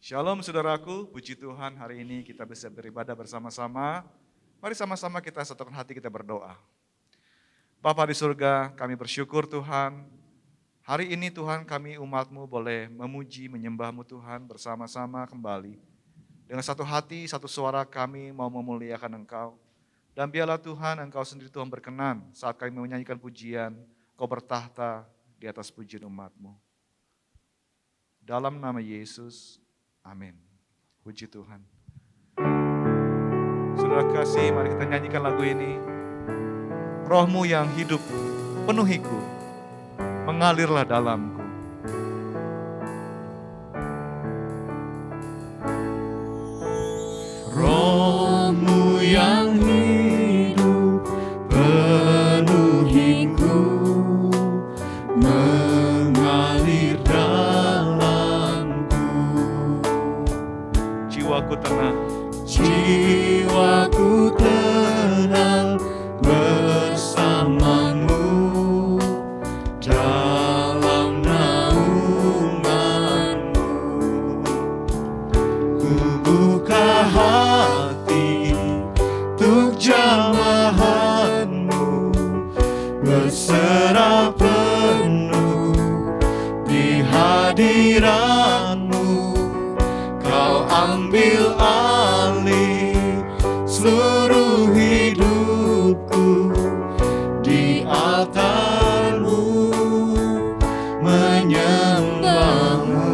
Shalom saudaraku, puji Tuhan hari ini kita bisa beribadah bersama-sama. Mari sama-sama kita satukan hati kita berdoa. Bapa di surga, kami bersyukur Tuhan. Hari ini Tuhan kami umat-Mu boleh memuji, menyembah-Mu Tuhan bersama-sama kembali. Dengan satu hati, satu suara kami mau memuliakan Engkau. Dan biarlah Tuhan Engkau sendiri Tuhan berkenan saat kami menyanyikan pujian, Kau bertahta di atas pujian umat-Mu. Dalam nama Yesus, amin. Puji Tuhan. Saudara kasih, mari kita nyanyikan lagu ini. Roh-Mu yang hidup penuhiku, mengalirlah dalamku. Roh-Mu yang hidup penuhiku, mengalir dalamku. Jiwaku tenang, jiwaku tenang bersama-Mu dalam naungan-Mu. Ku buka hati untuk jamahan-Mu, berserah penuh di hadirat-Mu. Kau ambil alih seluruh hidupku, di altar-Mu menyembah-Mu.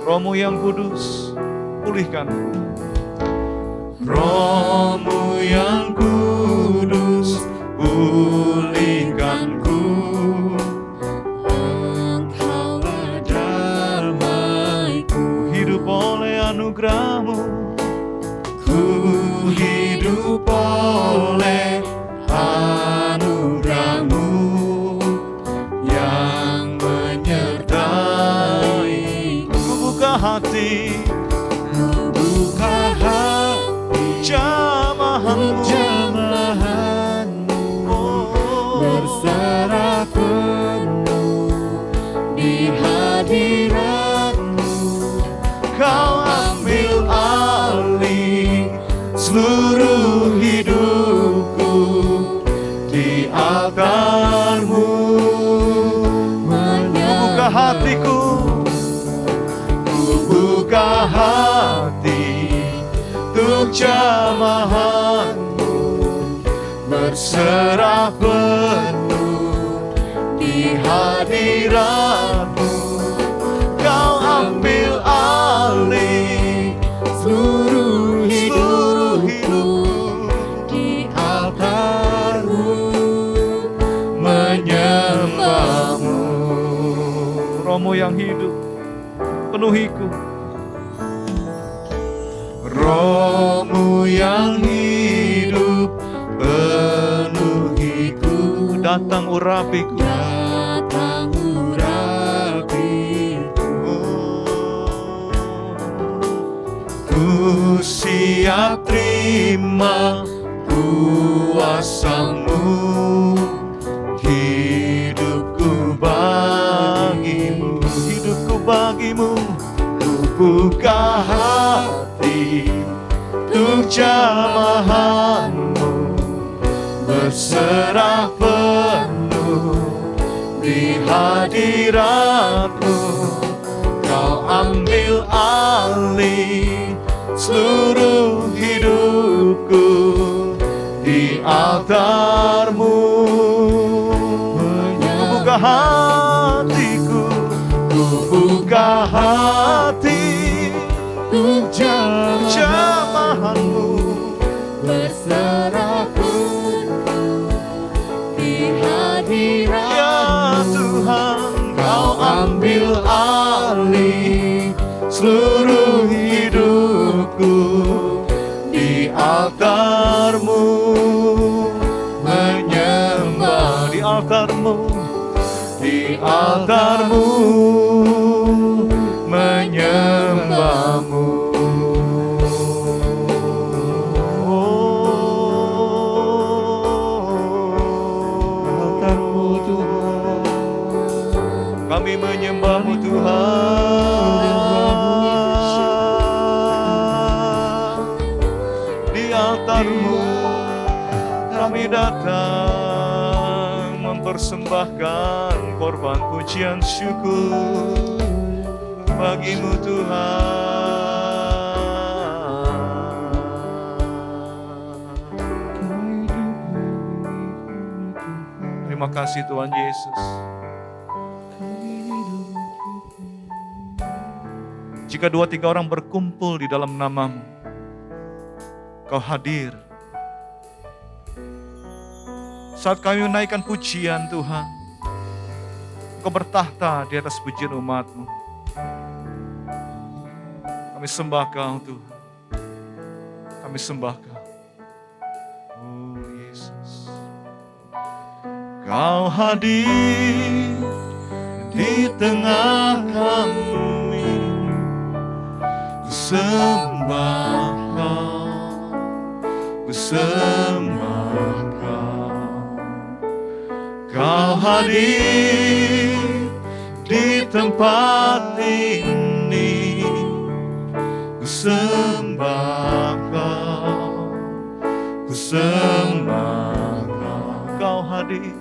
Roh-Mu yang kudus, pulihkan. Roh-Mu yang kudus, pulihkanku. Engkaulah damaiku. Hidup oleh anugerah-Mu, Ku hidup oleh anugerah-Mu yang menyertaiku. ku buka hati, Ku buka hati jamahan-Mu. jamahan-Mu, berserah penuh di hadirat-Mu. Kau ambil alih seluruh hidupku, di altar-Mu Buka hatiku, Ku buka hati untuk jamahan-Mu, berserah penuh di hadirat-Mu. Kau ambil alih seluruh hidupku, di altar-Mu menyembah-Mu. Roh-Mu yang hidup penuhiku. Roh-Mu yang hidup penuhiku, Datang urapiku, datang urapiku. Ku siap terima kuasa-Mu, hidupku bagimu. hidupku bagimu. Ku buka hati untuk jamahan-Mu, berserah penuh di hadirat-Mu. Kau ambil alih seluruh hidupku, di altar-Mu. Ku buka hatiku, Ku buka hati untuk jamahan-Mu. berserah penuh di hadirat. Ya Tuhan, Kau ambil alih seluruh hidupku, di altar-Mu menyembah. di altar-Mu, Di altar-Mu menyembah-Mu. Altar-Mu Tuhan, kami menyembah-Mu Tuhan. altar-Mu. Kami datang mempersembahkan korban pujian syukur bagi-Mu Tuhan. Terima kasih Tuhan Yesus. Jika 2-3 orang berkumpul di dalam nama-Mu, Kau hadir. Saat kami menaikkan pujian Tuhan, Kau bertahta di atas pujian umat-Mu. Kami sembah Kau Tuhan. Kami sembah Kau. Oh Yesus. Kau hadir di tengah kami. Ku sembah Kau. Ku sembah Kau. Kau hadir di tempat ini. Ku sembah Kau. Ku sembah Kau. Kau hadir.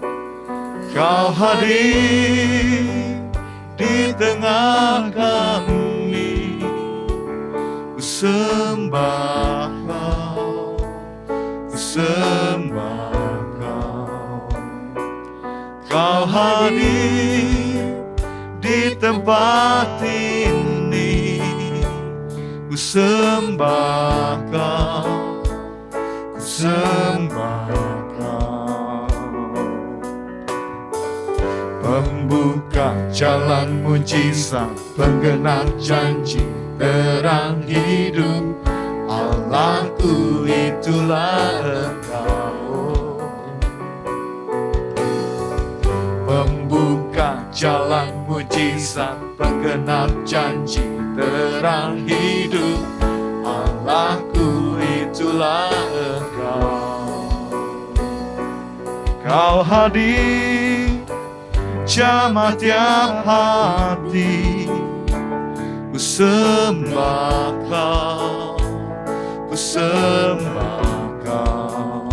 Kau hadir di tengah kami. Ku sembah Kau. Ku sembah Kau. Kau hadir di tempat ini. Ku sembah Kau. Ku sembah Kau. Pembuka jalan mujizat, penggenap janji, terang hidup. Allahku, itulah Engkau. Pembuka jalan mujizat, penggenap janji, terang hidup. Allahku, itulah Engkau. Kau hadir jamah tiap hati. Ku sembah Kau. Ku sembah Kau.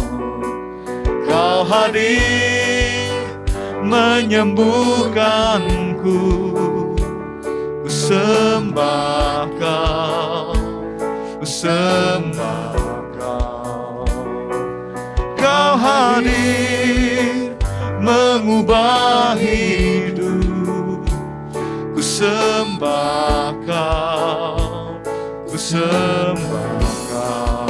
Kau hadir menyembuhkanku. Ku sembah Kau. Ku sembah Kau. Kau hadir mengubah hidup. Ku sembah Kau. Ku sembah Kau.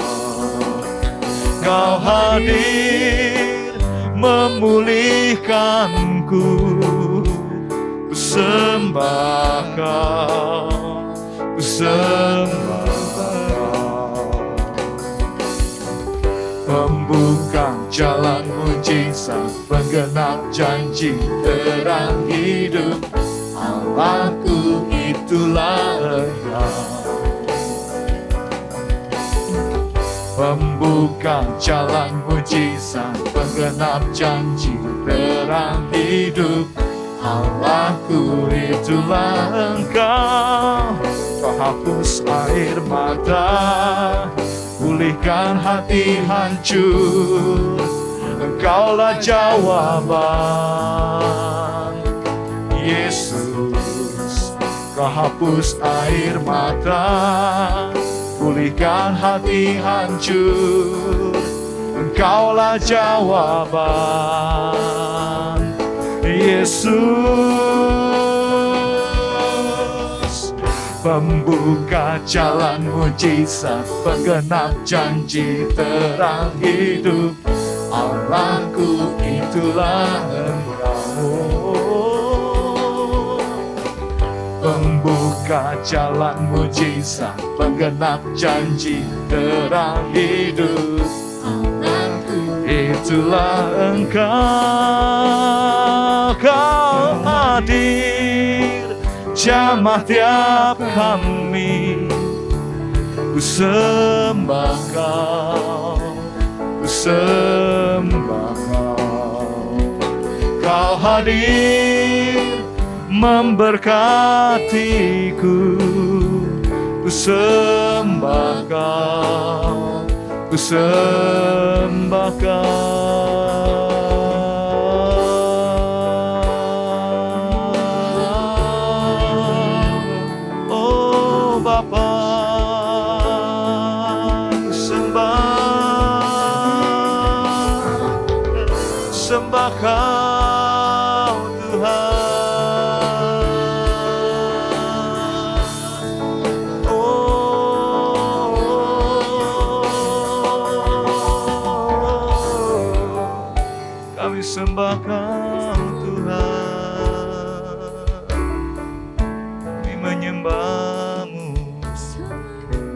Kau hadir memulihkanku. Ku sembah Kau. Ku sembah Kau. Pembuka jalan mujizat, penggenap janji, terang hidup. Allahku, itulah Engkau. Pembuka jalan mujizat, penggenap janji, terang hidup. Allahku, itulah Engkau. Kau hapus air mata, pulihkan hati hancur. Engkaulah jawaban, Yesus. Kau hapus air mata, pulihkan hati hancur. Engkaulah jawaban, Yesus. Pembuka jalan mujizat, penggenap janji, terang hidup. Allahku, itulah Engkau. Pembuka jalan mujizat, penggenap janji, terang hidup. Allahku, itulah Engkau. Kau hadir jamah tiap kami. Ku sembah Kau. Ku sembah Kau. Kau hadir memberkatiku. Ku sembah Kau. Ku sembahkan. Oh Bapa, sembah Kau Tuhan. Oh, kami sembah Kau Tuhan, kami menyembah-Mu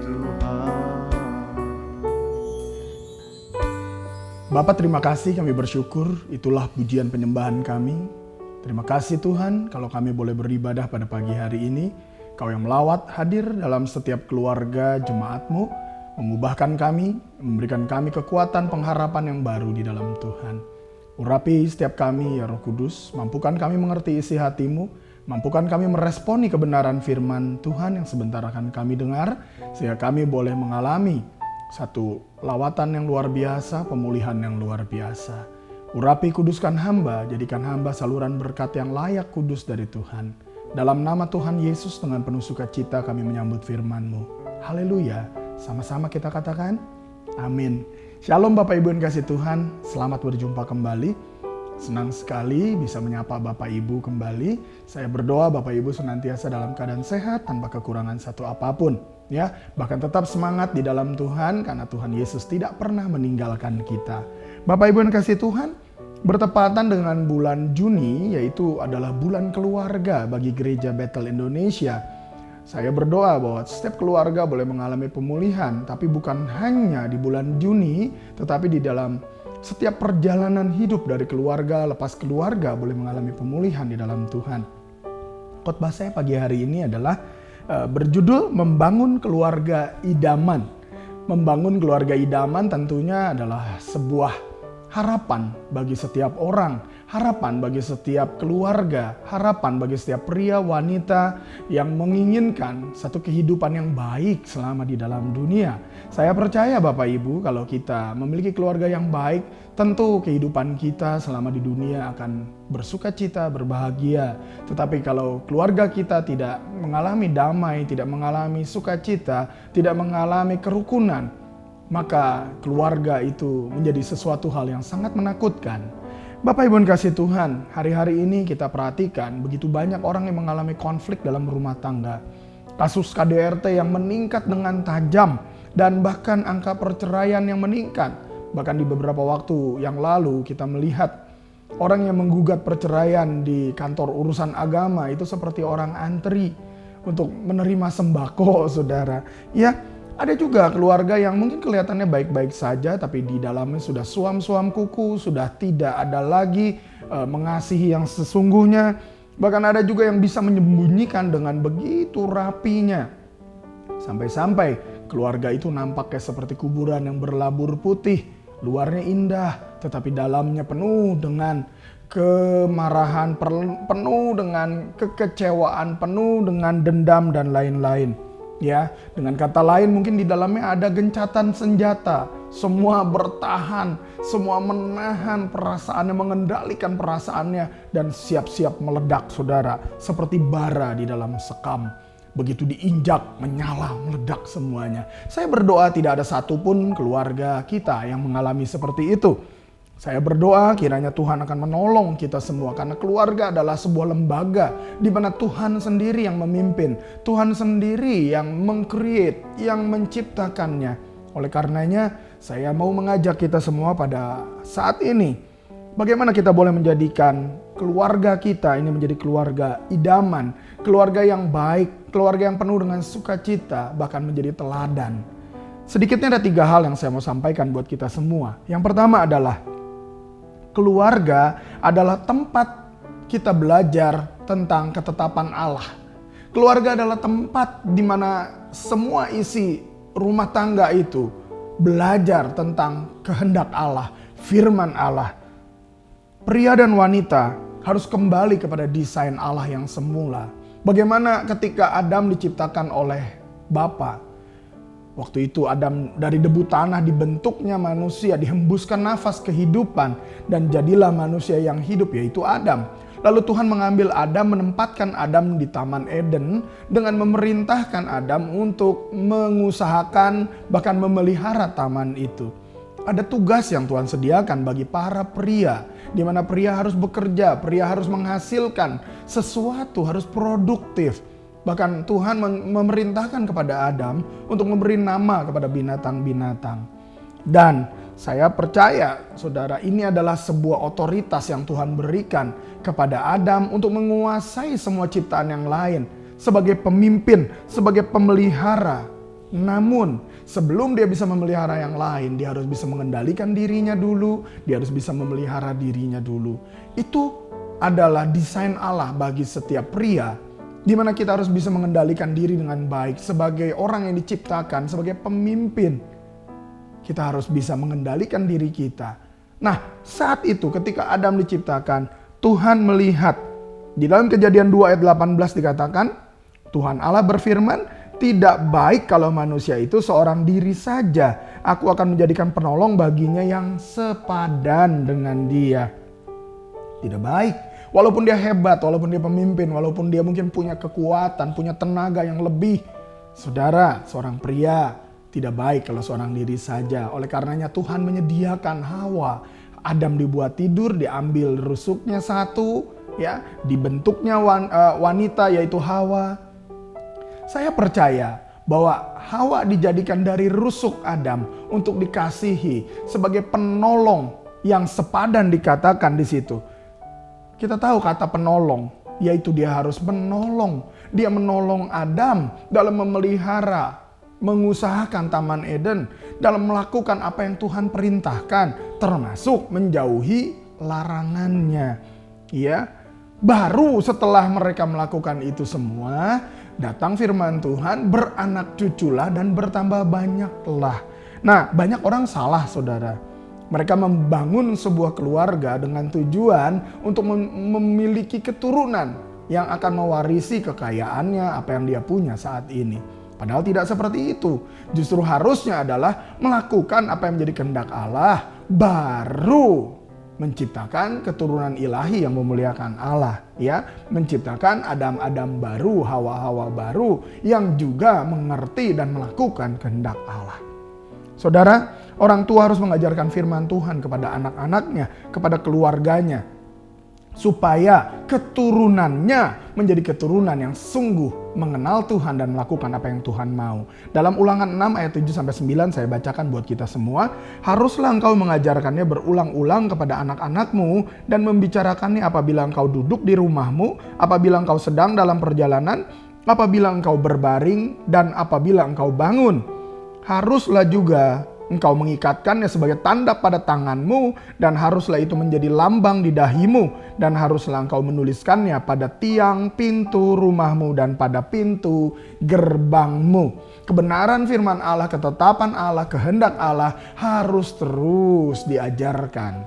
Tuhan. Bapak, terima kasih, kami bersyukur, itulah pujian penyembahan kami. Terima kasih Tuhan kalau kami boleh beribadah pada pagi hari ini. Kau yang melawat hadir dalam setiap keluarga jemaat-Mu, mengubahkan kami, memberikan kami kekuatan pengharapan yang baru di dalam Tuhan. Urapi setiap kami ya Roh Kudus, mampukan kami mengerti isi hati-Mu, mampukan kami meresponi kebenaran firman Tuhan yang sebentar akan kami dengar, sehingga kami boleh mengalami satu lawatan yang luar biasa, pemulihan yang luar biasa. Urapi kuduskan hamba, jadikan hamba saluran berkat yang layak kudus dari Tuhan. Dalam nama Tuhan Yesus dengan penuh sukacita kami menyambut firman-Mu. Haleluya. Sama-sama kita katakan, amin. Shalom Bapak Ibu yang kasih Tuhan, selamat berjumpa kembali. Senang sekali bisa menyapa Bapak Ibu kembali. Saya berdoa Bapak Ibu senantiasa dalam keadaan sehat tanpa kekurangan satu apapun. Ya, bahkan tetap semangat di dalam Tuhan karena Tuhan Yesus tidak pernah meninggalkan kita. Bapak Ibu yang kasih Tuhan, bertepatan dengan bulan Juni, yaitu adalah bulan keluarga bagi Gereja Bethel Indonesia. Saya berdoa bahwa setiap keluarga boleh mengalami pemulihan, tapi bukan hanya di bulan Juni, tetapi di dalam setiap perjalanan hidup dari keluarga lepas keluarga boleh mengalami pemulihan di dalam Tuhan. Khotbah saya pagi hari ini adalah berjudul Membangun Keluarga Idaman. Membangun keluarga idaman tentunya adalah sebuah harapan bagi setiap orang, harapan bagi setiap keluarga, harapan bagi setiap pria wanita yang menginginkan satu kehidupan yang baik selama di dalam dunia. Saya percaya Bapak Ibu, kalau kita memiliki keluarga yang baik, tentu kehidupan kita selama di dunia akan bersukacita, berbahagia. Tetapi kalau keluarga kita tidak mengalami damai, tidak mengalami sukacita, tidak mengalami kerukunan, maka keluarga itu menjadi sesuatu hal yang sangat menakutkan. Bapak Ibu yang kasih Tuhan, hari-hari ini kita perhatikan begitu banyak orang yang mengalami konflik dalam rumah tangga. Kasus KDRT yang meningkat dengan tajam dan bahkan angka perceraian yang meningkat. Bahkan di beberapa waktu yang lalu kita melihat orang yang menggugat perceraian di kantor urusan agama itu seperti orang antri untuk menerima sembako, saudara. Ya, ada juga keluarga yang mungkin kelihatannya baik-baik saja, tapi di dalamnya sudah suam-suam kuku, sudah tidak ada lagi mengasihi yang sesungguhnya. Bahkan ada juga yang bisa menyembunyikan dengan begitu rapinya. Sampai-sampai keluarga itu nampaknya seperti kuburan yang berlabur putih. Luarnya indah, tetapi dalamnya penuh dengan kemarahan, penuh dengan kekecewaan, penuh dengan dendam dan lain-lain. Ya, dengan kata lain mungkin di dalamnya ada gencatan senjata. Semua bertahan, semua menahan perasaannya, mengendalikan perasaannya dan siap-siap meledak, saudara. Seperti bara di dalam sekam. Begitu diinjak, menyala, meledak semuanya. Saya berdoa tidak ada satupun keluarga kita yang mengalami seperti itu. Saya berdoa kiranya Tuhan akan menolong kita semua, karena keluarga adalah sebuah lembaga di mana Tuhan sendiri yang memimpin, Tuhan sendiri yang meng-create, yang menciptakannya. Oleh karenanya saya mau mengajak kita semua pada saat ini, bagaimana kita boleh menjadikan keluarga kita ini menjadi keluarga idaman, keluarga yang baik, keluarga yang penuh dengan sukacita, bahkan menjadi teladan. Sedikitnya ada 3 hal yang saya mau sampaikan buat kita semua. Yang pertama adalah keluarga adalah tempat kita belajar tentang ketetapan Allah. Keluarga adalah tempat di mana semua isi rumah tangga itu belajar tentang kehendak Allah, firman Allah. Pria dan wanita harus kembali kepada desain Allah yang semula. Bagaimana ketika Adam diciptakan oleh Bapa, Waktu itu Adam dari debu tanah dibentuknya manusia, dihembuskan nafas kehidupan dan jadilah manusia yang hidup, yaitu Adam. Lalu Tuhan mengambil Adam, menempatkan Adam di Taman Eden dengan memerintahkan Adam untuk mengusahakan bahkan memelihara taman itu. Ada tugas yang Tuhan sediakan bagi para pria, di mana pria harus bekerja, pria harus menghasilkan sesuatu, harus produktif. Bahkan Tuhan memerintahkan kepada Adam untuk memberi nama kepada binatang-binatang. Dan saya percaya, saudara, ini adalah sebuah otoritas yang Tuhan berikan kepada Adam untuk menguasai semua ciptaan yang lain. Sebagai pemimpin, sebagai pemelihara. Namun, sebelum dia bisa memelihara yang lain, dia harus bisa mengendalikan dirinya dulu. Dia harus bisa memelihara dirinya dulu. Itu adalah desain Allah bagi setiap pria, di mana kita harus bisa mengendalikan diri dengan baik. Sebagai orang yang diciptakan, sebagai pemimpin, kita harus bisa mengendalikan diri kita. Nah, saat itu ketika Adam diciptakan, Tuhan melihat. Di dalam Kejadian 2 ayat 18 dikatakan, Tuhan Allah berfirman, tidak baik kalau manusia itu seorang diri saja. Aku akan menjadikan penolong baginya yang sepadan dengan dia. Tidak baik. Walaupun dia hebat, walaupun dia pemimpin, walaupun dia mungkin punya kekuatan, punya tenaga yang lebih. Saudara, seorang pria tidak baik kalau seorang diri saja. Oleh karenanya Tuhan menyediakan Hawa. Adam dibuat tidur, diambil rusuknya satu, ya, dibentuknya wanita yaitu Hawa. Saya percaya bahwa Hawa dijadikan dari rusuk Adam untuk dikasihi sebagai penolong yang sepadan dikatakan di situ. Kita tahu kata penolong, yaitu dia harus menolong. Dia menolong Adam dalam memelihara, mengusahakan Taman Eden, dalam melakukan apa yang Tuhan perintahkan, termasuk menjauhi larangannya. Ya, baru setelah mereka melakukan itu semua, datang firman Tuhan, beranak cuculah dan bertambah banyaklah. Nah, banyak orang salah, saudara. Mereka membangun sebuah keluarga dengan tujuan untuk memiliki keturunan yang akan mewarisi kekayaannya, apa yang dia punya saat ini. Padahal tidak seperti itu. Justru harusnya adalah melakukan apa yang menjadi kehendak Allah, baru menciptakan keturunan ilahi yang memuliakan Allah, ya, menciptakan Adam-Adam baru, Hawa-Hawa baru yang juga mengerti dan melakukan kehendak Allah. Saudara, orang tua harus mengajarkan firman Tuhan kepada anak-anaknya, kepada keluarganya, supaya keturunannya menjadi keturunan yang sungguh mengenal Tuhan dan melakukan apa yang Tuhan mau. Dalam Ulangan 6 ayat 7-9 saya bacakan buat kita semua. Haruslah engkau mengajarkannya berulang-ulang kepada anak-anakmu dan membicarakannya apabila engkau duduk di rumahmu, apabila engkau sedang dalam perjalanan, apabila engkau berbaring, dan apabila engkau bangun. Haruslah juga engkau mengikatkannya sebagai tanda pada tanganmu, dan haruslah itu menjadi lambang di dahimu, dan haruslah engkau menuliskannya pada tiang pintu rumahmu dan pada pintu gerbangmu. Kebenaran firman Allah, ketetapan Allah, kehendak Allah harus terus diajarkan.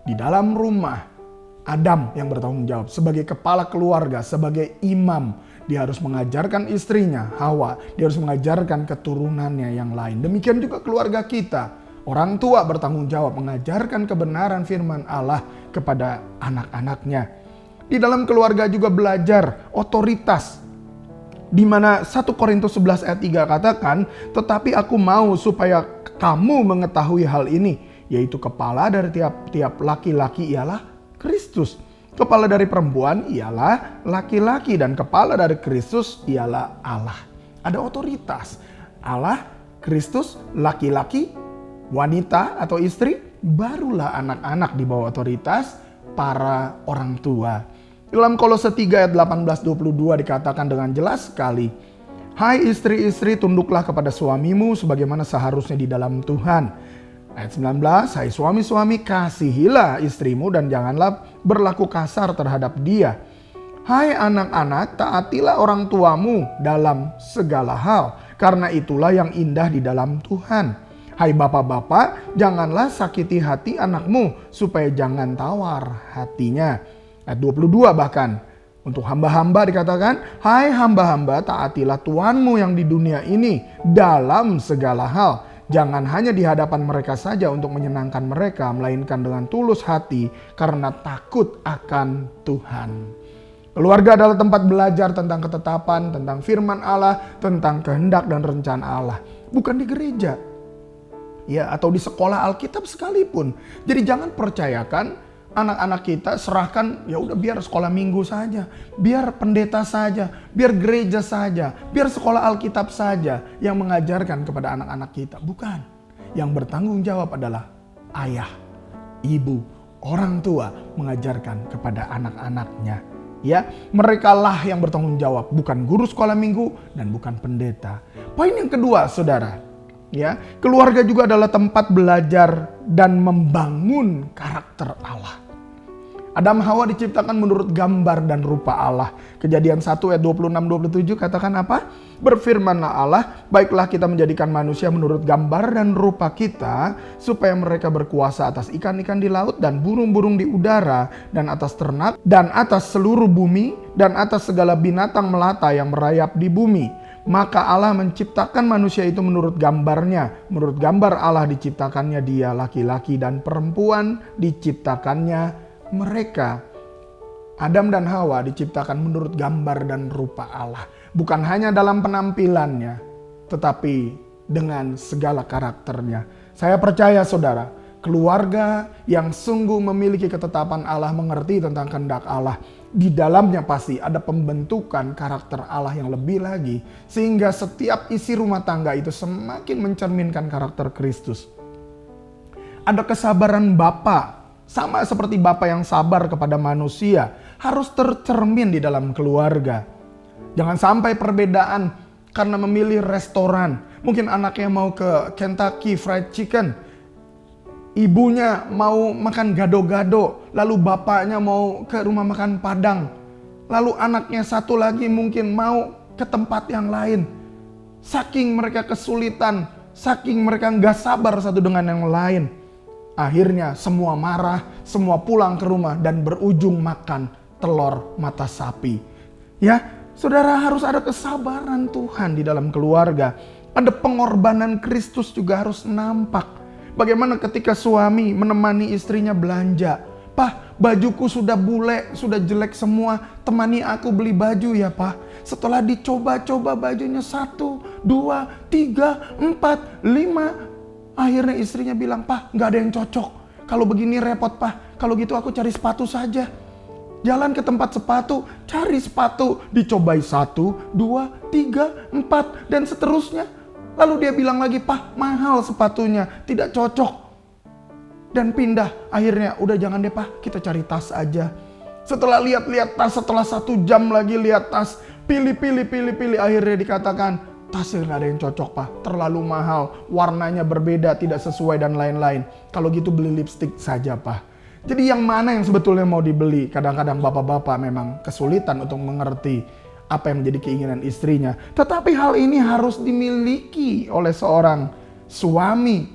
Di dalam rumah, Adam yang bertanggung jawab sebagai kepala keluarga, sebagai imam. Dia harus mengajarkan istrinya, Hawa. Dia harus mengajarkan keturunannya yang lain. Demikian juga keluarga kita. Orang tua bertanggung jawab mengajarkan kebenaran firman Allah kepada anak-anaknya. Di dalam keluarga juga belajar otoritas. Di mana 1 Korintus 11 ayat 3 katakan, tetapi aku mau supaya kamu mengetahui hal ini, yaitu kepala dari tiap laki-laki ialah Kristus. Kepala dari perempuan ialah laki-laki dan kepala dari Kristus ialah Allah. Ada otoritas. Allah, Kristus, laki-laki, wanita atau istri, barulah anak-anak di bawah otoritas para orang tua. Dalam Kolose 3 ayat 18-22 dikatakan dengan jelas sekali, hai istri-istri, tunduklah kepada suamimu sebagaimana seharusnya di dalam Tuhan. Ayat 19, hai suami-suami, kasihilah istrimu dan janganlah berlaku kasar terhadap dia. Hai anak-anak, taatilah orang tuamu dalam segala hal, karena itulah yang indah di dalam Tuhan. Hai bapak-bapak, janganlah sakiti hati anakmu, supaya jangan tawar hatinya. Ayat 22 bahkan, Untuk hamba-hamba dikatakan, hai hamba-hamba, taatilah Tuhanmu yang di dunia ini dalam segala hal. Jangan hanya di hadapan mereka saja untuk menyenangkan mereka, melainkan dengan tulus hati karena takut akan Tuhan. Keluarga adalah tempat belajar tentang ketetapan, tentang firman Allah, tentang kehendak dan rencana Allah. Bukan di gereja, ya, atau di sekolah Alkitab sekalipun. Jadi jangan percayakan anak-anak kita, serahkan, ya udah biar sekolah minggu saja, biar pendeta saja, biar gereja saja, biar sekolah Alkitab saja yang mengajarkan kepada anak-anak kita. Bukan. Yang bertanggung jawab adalah ayah, ibu, orang tua mengajarkan kepada anak-anaknya. Ya, merekalah yang bertanggung jawab, bukan guru sekolah minggu dan bukan pendeta. Poin yang kedua, saudara, ya, keluarga juga adalah tempat belajar dan membangun karakter Allah. Adam Hawa diciptakan menurut gambar dan rupa Allah. Kejadian 1 ayat 26-27 katakan apa? Berfirmanlah Allah, baiklah kita menjadikan manusia menurut gambar dan rupa kita, supaya mereka berkuasa atas ikan-ikan di laut dan burung-burung di udara, dan atas ternak, dan atas seluruh bumi, dan atas segala binatang melata yang merayap di bumi. Maka Allah menciptakan manusia itu menurut gambarnya. Menurut gambar Allah diciptakannya dia, laki-laki dan perempuan diciptakannya mereka. Adam dan Hawa diciptakan menurut gambar dan rupa Allah. Bukan hanya dalam penampilannya, tetapi dengan segala karakternya. Saya percaya saudara, keluarga yang sungguh memiliki ketetapan Allah, mengerti tentang kehendak Allah, di dalamnya pasti ada pembentukan karakter Allah yang lebih lagi. Sehingga setiap isi rumah tangga itu semakin mencerminkan karakter Kristus. Ada kesabaran Bapa, sama seperti Bapa yang sabar kepada manusia, harus tercermin di dalam keluarga. Jangan sampai perbedaan karena memilih restoran. Mungkin anaknya mau ke Kentucky Fried Chicken, ibunya mau makan gado-gado, lalu bapaknya mau ke rumah makan Padang. Lalu anaknya satu lagi mungkin mau ke tempat yang lain. Saking mereka kesulitan, saking mereka gak sabar satu dengan yang lain. Akhirnya semua marah, semua pulang ke rumah dan berujung makan telur mata sapi. Ya, saudara, harus ada kesabaran Tuhan di dalam keluarga. Ada pengorbanan Kristus juga harus nampak. Bagaimana ketika suami menemani istrinya belanja. Pak, bajuku sudah bule, sudah jelek semua. Temani aku beli baju ya Pak. Setelah dicoba-coba bajunya 1, 2, 3, 4, 5. Akhirnya istrinya bilang, Pak, gak ada yang cocok. Kalau begini repot Pak. Kalau gitu aku cari sepatu saja. Jalan ke tempat sepatu, cari sepatu. Dicobai 1, 2, 3, 4, dan seterusnya. Lalu dia bilang lagi, Pak, mahal sepatunya, tidak cocok. Dan pindah. Akhirnya, udah jangan deh Pak, kita cari tas aja. Setelah lihat-lihat tas, setelah 1 jam lagi lihat tas. Pilih. Akhirnya dikatakan, tasnya gak ada yang cocok Pak, terlalu mahal, warnanya berbeda, tidak sesuai dan lain-lain. Kalau gitu beli lipstick saja Pak. Jadi yang mana yang sebetulnya mau dibeli? Kadang-kadang bapak-bapak memang kesulitan untuk mengerti apa yang menjadi keinginan istrinya. Tetapi hal ini harus dimiliki oleh seorang suami.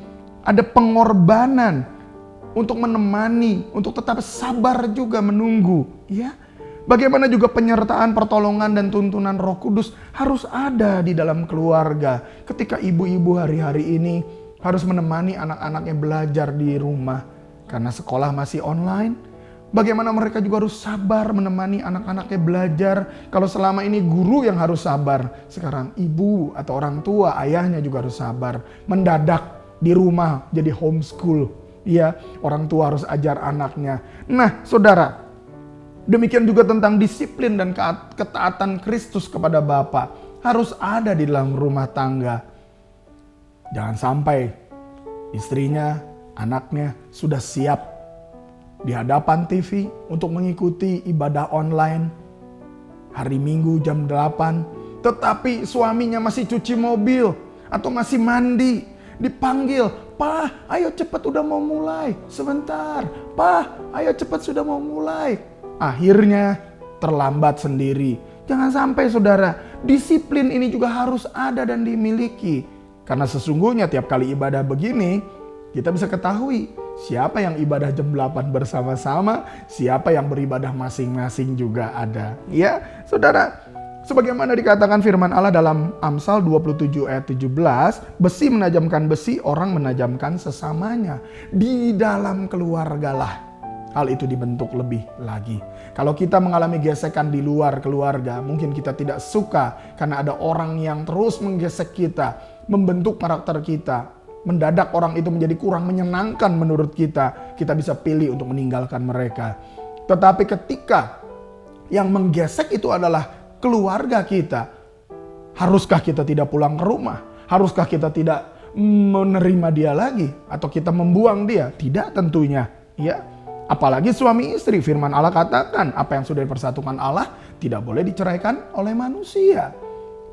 Ada pengorbanan untuk menemani, untuk tetap sabar juga menunggu. Ya. Bagaimana juga penyertaan, pertolongan, dan tuntunan Roh Kudus harus ada di dalam keluarga. Ketika ibu-ibu hari-hari ini harus menemani anak-anaknya belajar di rumah karena sekolah masih online. Bagaimana mereka juga harus sabar menemani anak-anaknya belajar. Kalau selama ini guru yang harus sabar, sekarang ibu atau orang tua, ayahnya juga harus sabar. Mendadak di rumah jadi homeschool. Ya, orang tua harus ajar anaknya. Nah, saudara, demikian juga tentang disiplin dan ketaatan Kristus kepada Bapa harus ada di dalam rumah tangga. Jangan sampai istrinya, anaknya sudah siap di hadapan TV untuk mengikuti ibadah online hari Minggu jam 8, tetapi suaminya masih cuci mobil atau masih mandi. Dipanggil, Pak, ayo cepat udah mau mulai. Sebentar, Pak, ayo cepat sudah mau mulai. Akhirnya terlambat sendiri. Jangan sampai saudara, disiplin ini juga harus ada dan dimiliki. Karena sesungguhnya tiap kali ibadah begini, kita bisa ketahui siapa yang ibadah jam 8 bersama-sama, siapa yang beribadah masing-masing juga ada. Ya, saudara, sebagaimana dikatakan firman Allah dalam Amsal 27 ayat 17, besi menajamkan besi, orang menajamkan sesamanya. Di dalam keluarga lah hal itu dibentuk lebih lagi. Kalau kita mengalami gesekan di luar keluarga, mungkin kita tidak suka karena ada orang yang terus menggesek kita, membentuk karakter kita. Mendadak orang itu menjadi kurang menyenangkan menurut kita. Kita bisa pilih untuk meninggalkan mereka. Tetapi ketika yang menggesek itu adalah keluarga kita, haruskah kita tidak pulang ke rumah? Haruskah kita tidak menerima dia lagi? Atau kita membuang dia? Tidak tentunya. Ya, apalagi suami istri. Firman Allah katakan, apa yang sudah dipersatukan Allah tidak boleh diceraikan oleh manusia.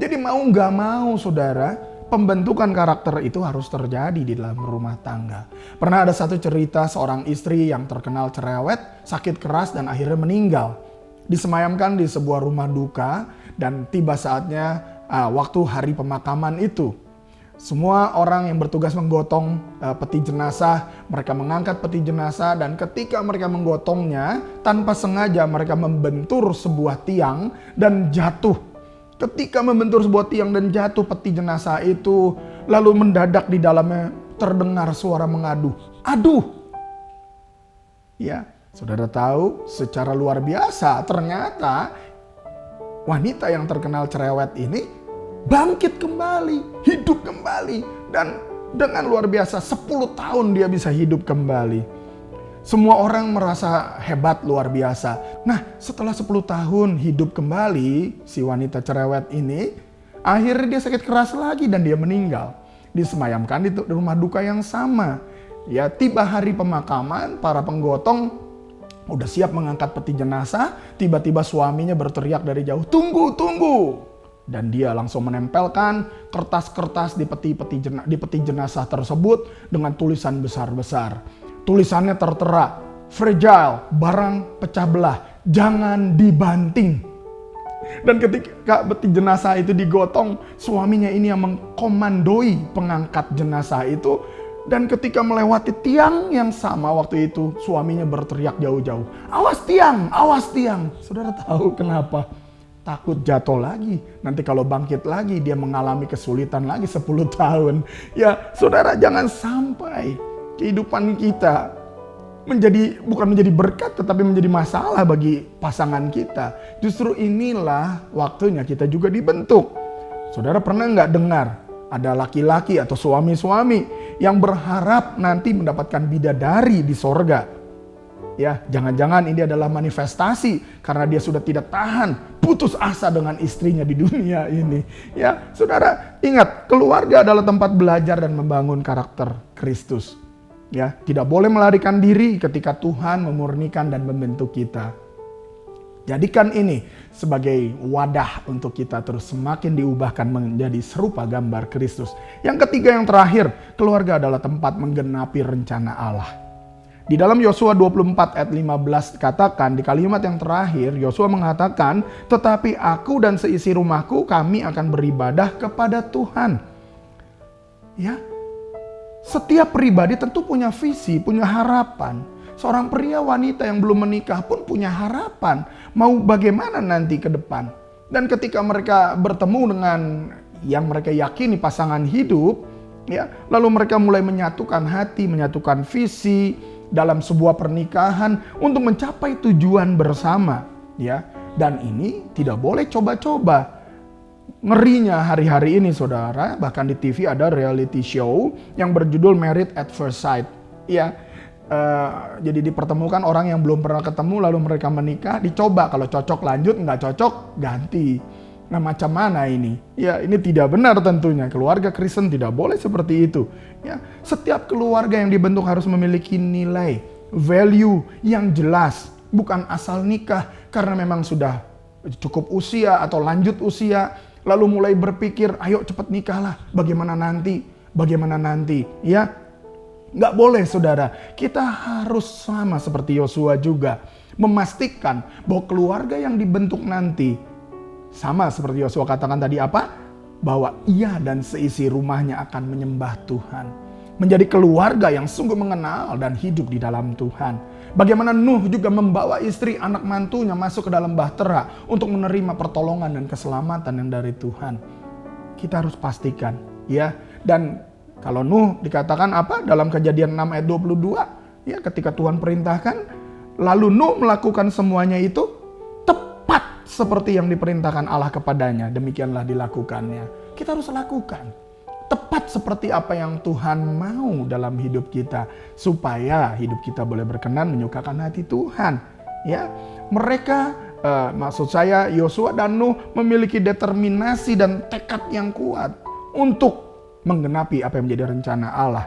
Jadi mau gak mau saudara, pembentukan karakter itu harus terjadi di dalam rumah tangga. Pernah ada satu cerita seorang istri yang terkenal cerewet, sakit keras dan akhirnya meninggal. Disemayamkan di sebuah rumah duka dan tiba saatnya waktu hari pemakaman itu. Semua orang yang bertugas menggotong peti jenazah, mereka mengangkat peti jenazah dan ketika mereka menggotongnya, tanpa sengaja mereka membentur sebuah tiang dan jatuh. Ketika membentur sebuah tiang dan jatuh peti jenazah itu, lalu mendadak di dalamnya terdengar suara mengadu. Aduh! Ya, saudara tahu secara luar biasa ternyata wanita yang terkenal cerewet ini bangkit kembali, hidup kembali. Dan dengan luar biasa 10 tahun dia bisa hidup kembali. Semua orang merasa hebat luar biasa. Nah, setelah 10 tahun hidup kembali, si wanita cerewet ini, akhirnya dia sakit keras lagi dan dia meninggal. Disemayamkan di rumah duka yang sama. Ya, tiba hari pemakaman, para penggotong udah siap mengangkat peti jenazah, tiba-tiba suaminya berteriak dari jauh, "Tunggu, tunggu!" Dan dia langsung menempelkan kertas-kertas di peti jenazah tersebut dengan tulisan besar-besar. Tulisannya tertera, "Fragile, barang pecah belah, jangan dibanting." Dan ketika peti jenazah itu digotong, suaminya ini yang mengkomandoi pengangkat jenazah itu. Dan ketika melewati tiang yang sama waktu itu, suaminya berteriak jauh-jauh, "Awas tiang, awas tiang." Saudara tahu kenapa? Takut jatuh lagi. Nanti kalau bangkit lagi, dia mengalami kesulitan lagi 10 tahun. Ya, saudara, jangan sampai kehidupan kita bukan menjadi berkat tetapi menjadi masalah bagi pasangan kita. Justru inilah waktunya kita juga dibentuk. Saudara pernah nggak dengar ada laki-laki atau suami-suami yang berharap nanti mendapatkan bidadari di sorga? Ya, jangan-jangan ini adalah manifestasi karena dia sudah tidak tahan, putus asa dengan istrinya di dunia ini. Ya, saudara, ingat, keluarga adalah tempat belajar dan membangun karakter Kristus. Ya, tidak boleh melarikan diri ketika Tuhan memurnikan dan membentuk kita. Jadikan ini sebagai wadah untuk kita terus semakin diubahkan menjadi serupa gambar Kristus. Yang ketiga, yang terakhir, keluarga adalah tempat menggenapi rencana Allah. Di dalam Yosua 24 ayat 15 katakan, di kalimat yang terakhir Yosua mengatakan, "Tetapi aku dan seisi rumahku kami akan beribadah kepada Tuhan." Ya, setiap pribadi tentu punya visi, punya harapan. Seorang pria wanita yang belum menikah pun punya harapan. Mau bagaimana nanti ke depan. Dan ketika mereka bertemu dengan yang mereka yakini pasangan hidup, ya, lalu mereka mulai menyatukan hati, menyatukan visi dalam sebuah pernikahan untuk mencapai tujuan bersama. Ya, dan ini tidak boleh coba-coba. Ngerinya hari-hari ini saudara, bahkan di TV ada reality show yang berjudul Married at First Sight. Ya, jadi dipertemukan orang yang belum pernah ketemu lalu mereka menikah, dicoba kalau cocok lanjut, nggak cocok ganti. Nah, macam mana ini? Ya, ini tidak benar tentunya. Keluarga Kristen tidak boleh seperti itu. Ya, setiap keluarga yang dibentuk harus memiliki nilai, value yang jelas, bukan asal nikah karena memang sudah cukup usia atau lanjut usia, lalu mulai berpikir, ayo cepat nikahlah, bagaimana nanti, ya. Nggak boleh saudara, kita harus sama seperti Yosua juga, memastikan bahwa keluarga yang dibentuk nanti, sama seperti Yosua katakan tadi apa? Bahwa ia dan seisi rumahnya akan menyembah Tuhan. menjadi keluarga yang sungguh mengenal dan hidup di dalam Tuhan. Bagaimana Nuh juga membawa istri anak mantunya masuk ke dalam bahtera untuk menerima pertolongan dan keselamatan yang dari Tuhan. Kita harus pastikan ya. Dan kalau Nuh dikatakan apa dalam Kejadian 6 ayat 22 ya, ketika Tuhan perintahkan lalu Nuh melakukan semuanya itu tepat seperti yang diperintahkan Allah kepadanya, demikianlah dilakukannya. Kita harus lakukan tepat seperti apa yang Tuhan mau dalam hidup kita, supaya hidup kita boleh berkenan menyukakan hati Tuhan. Ya, mereka, maksud saya Yosua dan Nuh memiliki determinasi dan tekad yang kuat untuk menggenapi apa yang menjadi rencana Allah.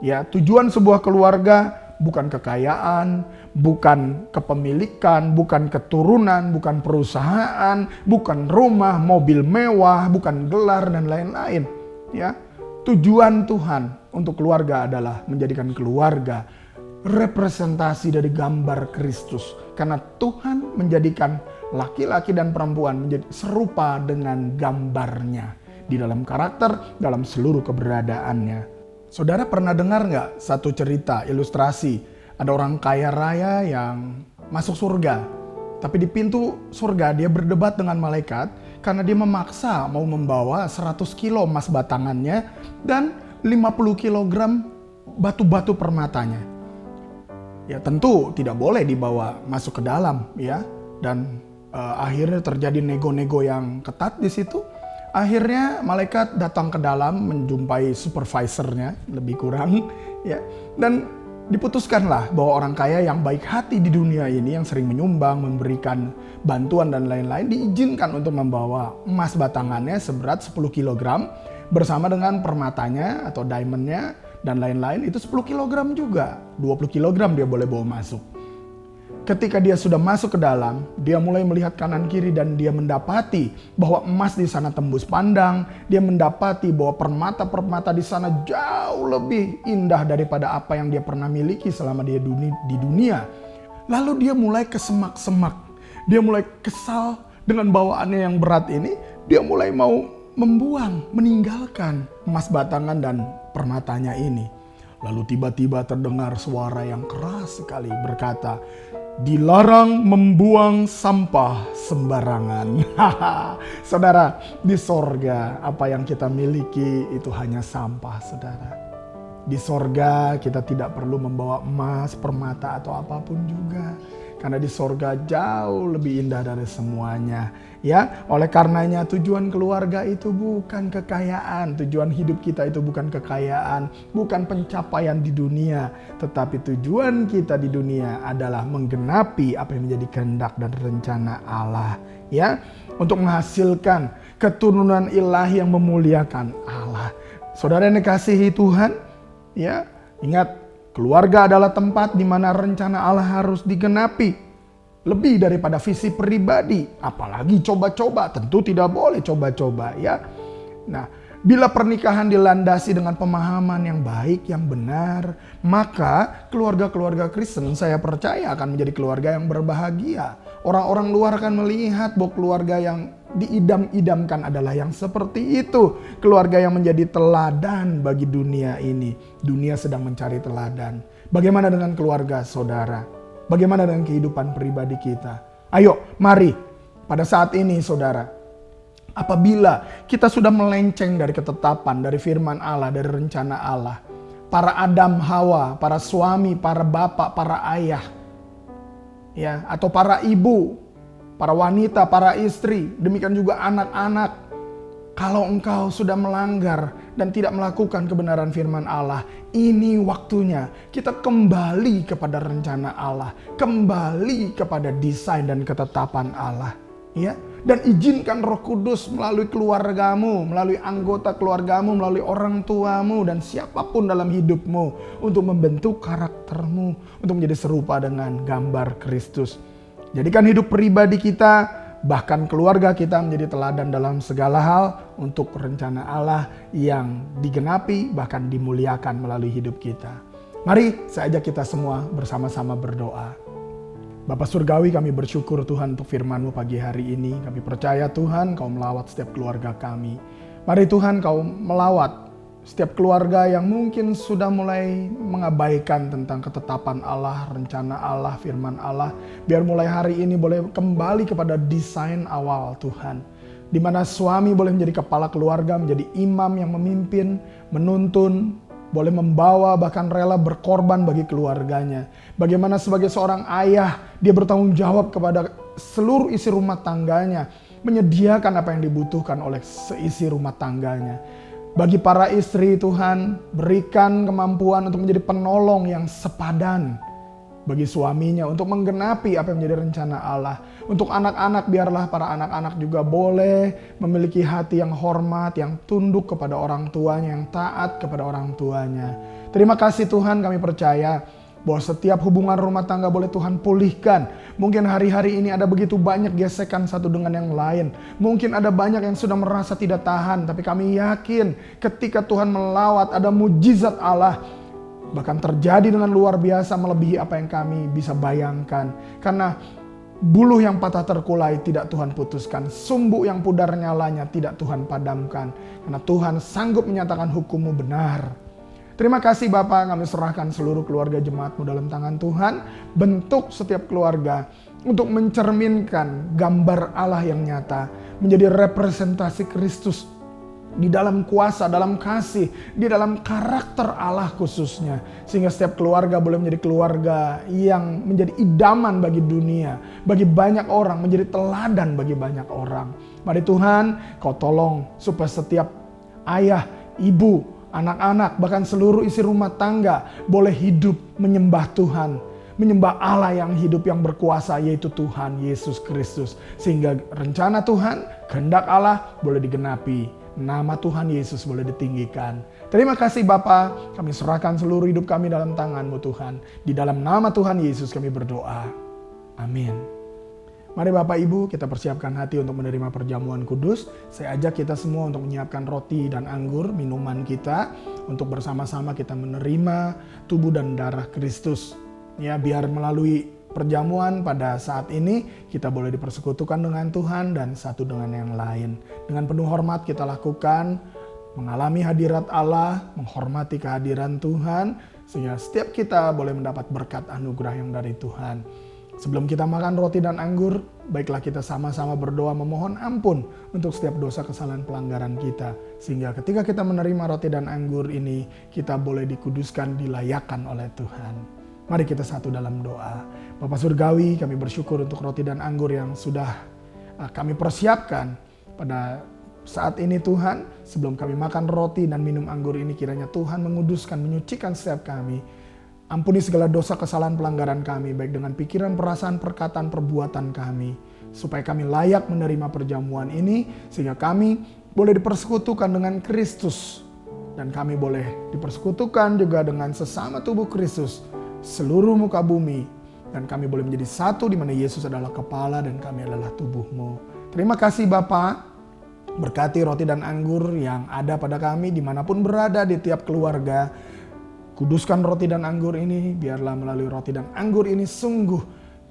Ya, tujuan sebuah keluarga bukan kekayaan, bukan kepemilikan, bukan keturunan, bukan perusahaan, bukan rumah, mobil mewah, bukan gelar dan lain-lain. Ya, tujuan Tuhan untuk keluarga adalah menjadikan keluarga representasi dari gambar Kristus. Karena Tuhan menjadikan laki-laki dan perempuan menjadi serupa dengan gambarnya di dalam karakter, dalam seluruh keberadaannya. Saudara pernah dengar nggak satu cerita ilustrasi? Ada orang kaya raya yang masuk surga. Tapi di pintu surga dia berdebat dengan malaikat karena dia memaksa mau membawa 100 kilo emas batangannya dan 50 kilogram batu-batu permatanya. Ya tentu tidak boleh dibawa masuk ke dalam ya. Dan akhirnya terjadi nego-nego yang ketat di situ. Akhirnya malaikat datang ke dalam menjumpai supervisornya lebih kurang ya. Dan diputuskanlah bahwa orang kaya yang baik hati di dunia ini, yang sering menyumbang, memberikan bantuan dan lain-lain, diizinkan untuk membawa emas batangannya seberat 10 kg bersama dengan permatanya atau diamondnya dan lain-lain, itu 10 kg juga. 20 kg dia boleh bawa masuk. Ketika dia sudah masuk ke dalam, dia mulai melihat kanan kiri dan dia mendapati bahwa emas di sana tembus pandang. Dia mendapati bahwa permata-permata di sana jauh lebih indah daripada apa yang dia pernah miliki selama dia di dunia. Lalu dia mulai kesemak-semak. Dia mulai kesal dengan bawaannya yang berat ini. Dia mulai mau membuang, meninggalkan emas batangan dan permatanya ini. Lalu tiba-tiba terdengar suara yang keras sekali berkata, "Dilarang membuang sampah sembarangan." Saudara, di sorga apa yang kita miliki itu hanya sampah, saudara. Di sorga kita tidak perlu membawa emas, permata atau apapun juga. Karena di sorga jauh lebih indah dari semuanya. Ya, oleh karenanya tujuan keluarga itu bukan kekayaan. Tujuan hidup kita itu bukan kekayaan, bukan pencapaian di dunia. Tetapi tujuan kita di dunia adalah menggenapi apa yang menjadi kehendak dan rencana Allah. Ya, untuk menghasilkan keturunan ilahi yang memuliakan Allah. Saudara yang dikasihi Tuhan, ya, ingat, keluarga adalah tempat di mana rencana Allah harus digenapi. Lebih daripada visi pribadi, apalagi coba-coba, tentu tidak boleh coba-coba ya. Nah, bila pernikahan dilandasi dengan pemahaman yang baik, yang benar, maka keluarga-keluarga Kristen saya percaya akan menjadi keluarga yang berbahagia. Orang-orang luar akan melihat bahwa keluarga yang diidam-idamkan adalah yang seperti itu. Keluarga yang menjadi teladan bagi dunia ini. Dunia sedang mencari teladan. Bagaimana dengan keluarga saudara? Bagaimana dengan kehidupan pribadi kita? Ayo, mari pada saat ini saudara, apabila kita sudah melenceng dari ketetapan, dari firman Allah, dari rencana Allah, para Adam, Hawa, para suami, para bapak, para ayah, ya, atau para ibu, para wanita, para istri, demikian juga anak-anak. Kalau engkau sudah melanggar dan tidak melakukan kebenaran firman Allah, ini waktunya kita kembali kepada rencana Allah, kembali kepada desain dan ketetapan Allah, ya. Dan izinkan Roh Kudus melalui keluargamu, melalui anggota keluargamu, melalui orang tuamu dan siapapun dalam hidupmu untuk membentuk karaktermu, untuk menjadi serupa dengan gambar Kristus. Jadikan hidup pribadi kita, bahkan keluarga kita menjadi teladan dalam segala hal untuk rencana Allah yang digenapi bahkan dimuliakan melalui hidup kita. Mari saya ajak kita semua bersama-sama berdoa. Bapa Surgawi, kami bersyukur Tuhan untuk firman-Mu pagi hari ini. Kami percaya Tuhan Kau melawat setiap keluarga kami. Mari Tuhan Kau melawat Setiap keluarga yang mungkin sudah mulai mengabaikan tentang ketetapan Allah, rencana Allah, firman Allah, biar mulai hari ini boleh kembali kepada desain awal Tuhan. Di mana suami boleh menjadi kepala keluarga, menjadi imam yang memimpin, menuntun, boleh membawa, bahkan rela berkorban bagi keluarganya. Bagaimana sebagai seorang ayah, dia bertanggung jawab kepada seluruh isi rumah tangganya, menyediakan apa yang dibutuhkan oleh seisi rumah tangganya. Bagi para istri, Tuhan berikan kemampuan untuk menjadi penolong yang sepadan bagi suaminya, untuk menggenapi apa yang menjadi rencana Allah. Untuk anak-anak, biarlah para anak-anak juga boleh memiliki hati yang hormat, yang tunduk kepada orang tuanya, yang taat kepada orang tuanya. Terima kasih Tuhan, kami percaya bahwa setiap hubungan rumah tangga boleh Tuhan pulihkan. Mungkin hari-hari ini ada begitu banyak gesekan satu dengan yang lain. Mungkin ada banyak yang sudah merasa tidak tahan. Tapi kami yakin ketika Tuhan melawat, ada mujizat Allah. Bahkan terjadi dengan luar biasa, melebihi apa yang kami bisa bayangkan. Karena buluh yang patah terkulai tidak Tuhan putuskan. Sumbu yang pudar nyalanya tidak Tuhan padamkan. Karena Tuhan sanggup menyatakan hukum-Mu benar. Terima kasih Bapa, kami serahkan seluruh keluarga jemaat-Mu dalam tangan Tuhan. Bentuk setiap keluarga untuk mencerminkan gambar Allah yang nyata. Menjadi representasi Kristus di dalam kuasa, dalam kasih, di dalam karakter Allah khususnya. Sehingga setiap keluarga boleh menjadi keluarga yang menjadi idaman bagi dunia. Bagi banyak orang, menjadi teladan bagi banyak orang. Mari Tuhan, Kau tolong supaya setiap ayah, ibu, anak-anak, bahkan seluruh isi rumah tangga boleh hidup menyembah Tuhan. Menyembah Allah yang hidup, yang berkuasa, yaitu Tuhan Yesus Kristus. Sehingga rencana Tuhan, kehendak Allah boleh digenapi. Nama Tuhan Yesus boleh ditinggikan. Terima kasih Bapa, kami serahkan seluruh hidup kami dalam tangan-Mu Tuhan. Di dalam nama Tuhan Yesus kami berdoa. Amin. Mari Bapak Ibu, kita persiapkan hati untuk menerima perjamuan kudus. Saya ajak kita semua untuk menyiapkan roti dan anggur, minuman kita, untuk bersama-sama kita menerima tubuh dan darah Kristus. Ya, biar melalui perjamuan pada saat ini, kita boleh dipersekutukan dengan Tuhan dan satu dengan yang lain. Dengan penuh hormat kita lakukan, mengalami hadirat Allah, menghormati kehadiran Tuhan, sehingga setiap kita boleh mendapat berkat anugerah yang dari Tuhan. Sebelum kita makan roti dan anggur, baiklah kita sama-sama berdoa memohon ampun untuk setiap dosa kesalahan pelanggaran kita. Sehingga ketika kita menerima roti dan anggur ini, kita boleh dikuduskan, dilayakkan oleh Tuhan. Mari kita satu dalam doa. Bapa Surgawi, kami bersyukur untuk roti dan anggur yang sudah kami persiapkan pada saat ini Tuhan. Sebelum kami makan roti dan minum anggur ini, kiranya Tuhan menguduskan, menyucikan setiap kami. Ampuni segala dosa kesalahan pelanggaran kami, baik dengan pikiran, perasaan, perkataan, perbuatan kami. Supaya kami layak menerima perjamuan ini, sehingga kami boleh dipersekutukan dengan Kristus. Dan kami boleh dipersekutukan juga dengan sesama tubuh Kristus, seluruh muka bumi. Dan kami boleh menjadi satu di mana Yesus adalah kepala dan kami adalah tubuh-Mu. Terima kasih Bapa. Berkati roti dan anggur yang ada pada kami dimanapun berada di tiap keluarga. Kuduskan roti dan anggur ini, biarlah melalui roti dan anggur ini sungguh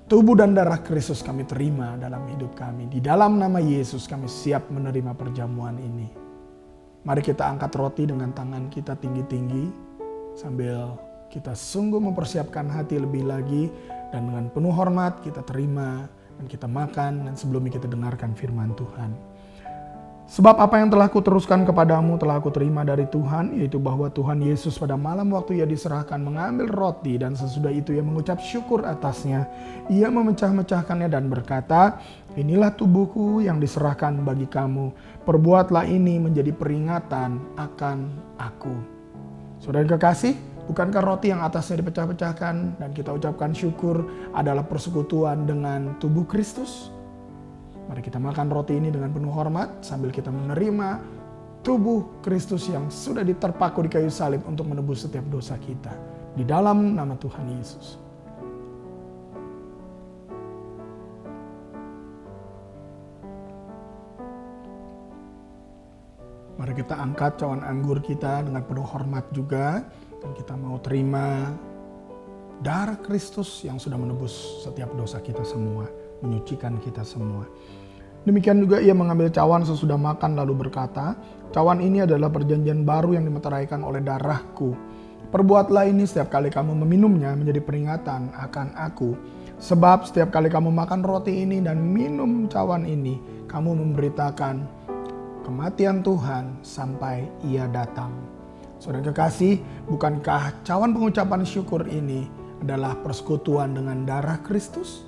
tubuh dan darah Kristus kami terima dalam hidup kami. Di dalam nama Yesus kami siap menerima perjamuan ini. Mari kita angkat roti dengan tangan kita tinggi-tinggi sambil kita sungguh mempersiapkan hati lebih lagi, dan dengan penuh hormat kita terima dan kita makan, dan sebelumnya kita dengarkan firman Tuhan. Sebab apa yang telah kuteruskan kepadamu telah aku terima dari Tuhan, yaitu bahwa Tuhan Yesus pada malam waktu Ia diserahkan mengambil roti, dan sesudah itu Ia mengucap syukur atasnya. Ia memecah-mecahkannya dan berkata, "Inilah tubuhku yang diserahkan bagi kamu. Perbuatlah ini menjadi peringatan akan aku." Saudara kekasih, bukankah roti yang atasnya dipecah-pecahkan dan kita ucapkan syukur adalah persekutuan dengan tubuh Kristus? Mari kita makan roti ini dengan penuh hormat sambil kita menerima tubuh Kristus yang sudah diterpaku di kayu salib untuk menebus setiap dosa kita. Di dalam nama Tuhan Yesus. Mari kita angkat cawan anggur kita dengan penuh hormat juga. Dan kita mau terima darah Kristus yang sudah menebus setiap dosa kita semua, menyucikan kita semua. Demikian juga ia mengambil cawan sesudah makan lalu berkata, "Cawan ini adalah perjanjian baru yang dimeteraikan oleh darahku. Perbuatlah ini setiap kali kamu meminumnya menjadi peringatan akan aku. Sebab setiap kali kamu makan roti ini dan minum cawan ini, kamu memberitakan kematian Tuhan sampai ia datang." Saudara kekasih, bukankah cawan pengucapan syukur ini adalah persekutuan dengan darah Kristus?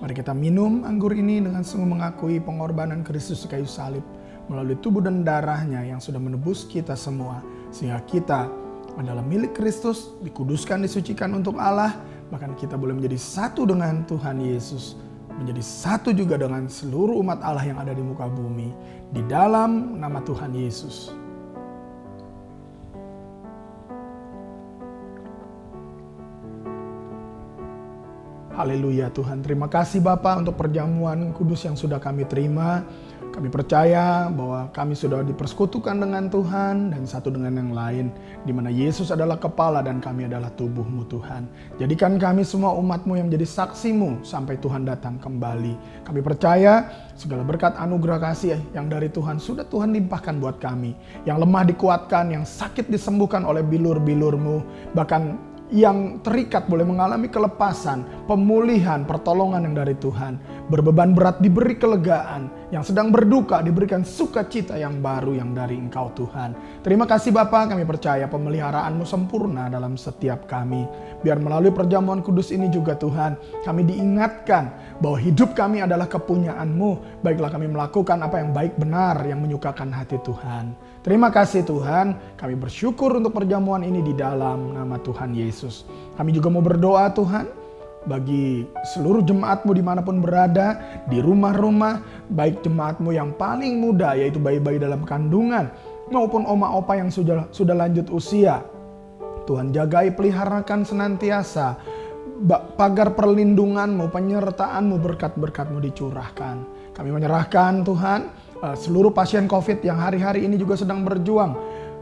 Mari kita minum anggur ini dengan sungguh mengakui pengorbanan Kristus di kayu salib melalui tubuh dan darahnya yang sudah menebus kita semua. Sehingga kita adalah milik Kristus, dikuduskan, disucikan untuk Allah. Bahkan kita boleh menjadi satu dengan Tuhan Yesus. Menjadi satu juga dengan seluruh umat Allah yang ada di muka bumi. Di dalam nama Tuhan Yesus. Haleluya Tuhan, terima kasih Bapa untuk perjamuan kudus yang sudah kami terima. Kami percaya bahwa kami sudah dipersekutukan dengan Tuhan dan satu dengan yang lain. Di mana Yesus adalah kepala dan kami adalah tubuh-Mu Tuhan. Jadikan kami semua umat-Mu yang menjadi saksi-Mu sampai Tuhan datang kembali. Kami percaya segala berkat anugerah kasih yang dari Tuhan sudah Tuhan limpahkan buat kami. Yang lemah dikuatkan, yang sakit disembuhkan oleh bilur-bilur-Mu. Bahkan yang terikat boleh mengalami kelepasan, pemulihan, pertolongan yang dari Tuhan. Berbeban berat diberi kelegaan, yang sedang berduka diberikan sukacita yang baru yang dari Engkau Tuhan. Terima kasih Bapa, kami percaya pemeliharaan-Mu sempurna dalam setiap kami. Biar melalui perjamuan kudus ini juga Tuhan, kami diingatkan bahwa hidup kami adalah kepunyaan-Mu. Baiklah kami melakukan apa yang baik benar, yang menyukakan hati Tuhan. Terima kasih Tuhan, kami bersyukur untuk perjamuan ini di dalam nama Tuhan Yesus. Kami juga mau berdoa Tuhan, bagi seluruh jemaat-Mu dimanapun berada, di rumah-rumah, baik jemaat-Mu yang paling muda, yaitu bayi-bayi dalam kandungan, maupun oma-opa yang sudah lanjut usia. Tuhan jagai, peliharakan senantiasa, pagar perlindungan-Mu, penyertaan-Mu, berkat-berkat-Mu dicurahkan. Kami menyerahkan Tuhan, seluruh pasien COVID yang hari-hari ini juga sedang berjuang.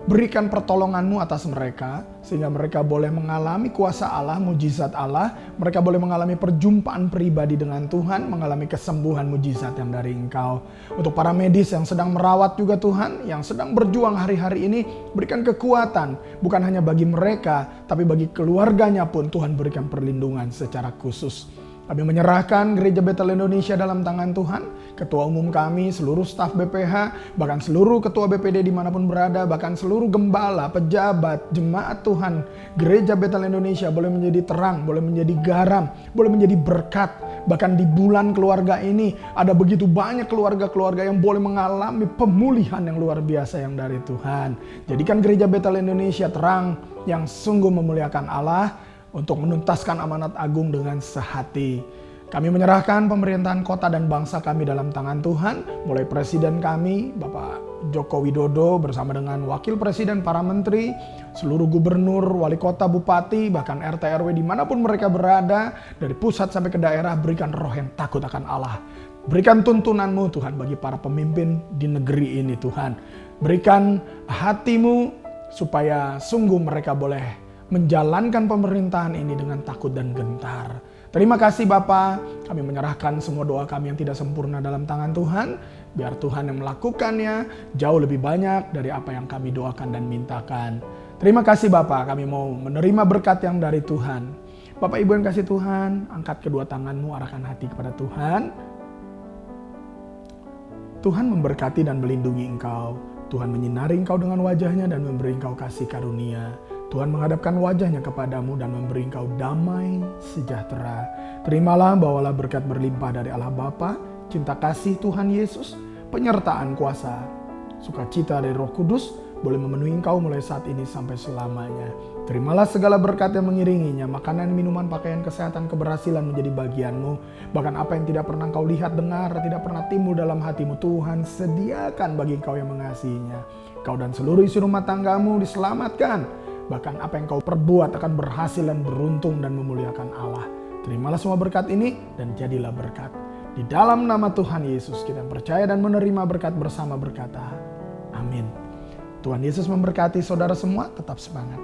Berikan pertolongan-Mu atas mereka, sehingga mereka boleh mengalami kuasa Allah, mujizat Allah. Mereka boleh mengalami perjumpaan pribadi dengan Tuhan, mengalami kesembuhan mujizat yang dari Engkau. Untuk para medis yang sedang merawat juga Tuhan, yang sedang berjuang hari-hari ini, berikan kekuatan. Bukan hanya bagi mereka, tapi bagi keluarganya pun Tuhan berikan perlindungan secara khusus. Kami menyerahkan Gereja Betel Indonesia dalam tangan Tuhan, ketua umum kami, seluruh staf BPH, bahkan seluruh ketua BPD dimanapun berada, bahkan seluruh gembala, pejabat, jemaat Tuhan. Gereja Betel Indonesia boleh menjadi terang, boleh menjadi garam, boleh menjadi berkat. Bahkan di bulan keluarga ini ada begitu banyak keluarga-keluarga yang boleh mengalami pemulihan yang luar biasa yang dari Tuhan. Jadikan Gereja Betel Indonesia terang yang sungguh memuliakan Allah, untuk menuntaskan amanat agung dengan sehati. Kami menyerahkan pemerintahan kota dan bangsa kami dalam tangan Tuhan, mulai presiden kami, Bapak Joko Widodo bersama dengan wakil presiden, para menteri, seluruh gubernur, wali kota, bupati, bahkan RT RW dimanapun mereka berada, dari pusat sampai ke daerah, berikan roh yang takut akan Allah. Berikan tuntunan-Mu Tuhan bagi para pemimpin di negeri ini Tuhan. Berikan hati-Mu supaya sungguh mereka boleh menjalankan pemerintahan ini dengan takut dan gentar. Terima kasih Bapa, kami menyerahkan semua doa kami yang tidak sempurna dalam tangan Tuhan. Biar Tuhan yang melakukannya jauh lebih banyak dari apa yang kami doakan dan mintakan. Terima kasih Bapa, kami mau menerima berkat yang dari Tuhan. Bapak Ibu yang kasih Tuhan, angkat kedua tanganmu, arahkan hati kepada Tuhan. Tuhan memberkati dan melindungi engkau. Tuhan menyinari engkau dengan wajahnya dan memberi engkau kasih karunia. Tuhan menghadapkan wajahnya kepadamu dan memberi engkau damai sejahtera. Terimalah, bawalah berkat berlimpah dari Allah Bapa, cinta kasih Tuhan Yesus, penyertaan kuasa, sukacita dari Roh Kudus, boleh memenuhi engkau mulai saat ini sampai selamanya. Terimalah segala berkat yang mengiringinya, makanan, minuman, pakaian, kesehatan, keberhasilan menjadi bagianmu. Bahkan apa yang tidak pernah engkau lihat, dengar, tidak pernah timbul dalam hatimu, Tuhan sediakan bagi engkau yang mengasihinya. Kau dan seluruh isi rumah tanggamu diselamatkan. Bahkan apa yang kau perbuat akan berhasil dan beruntung dan memuliakan Allah. Terimalah semua berkat ini dan jadilah berkat. Di dalam nama Tuhan Yesus kita percaya dan menerima berkat bersama berkata, amin. Tuhan Yesus memberkati saudara semua, tetap semangat.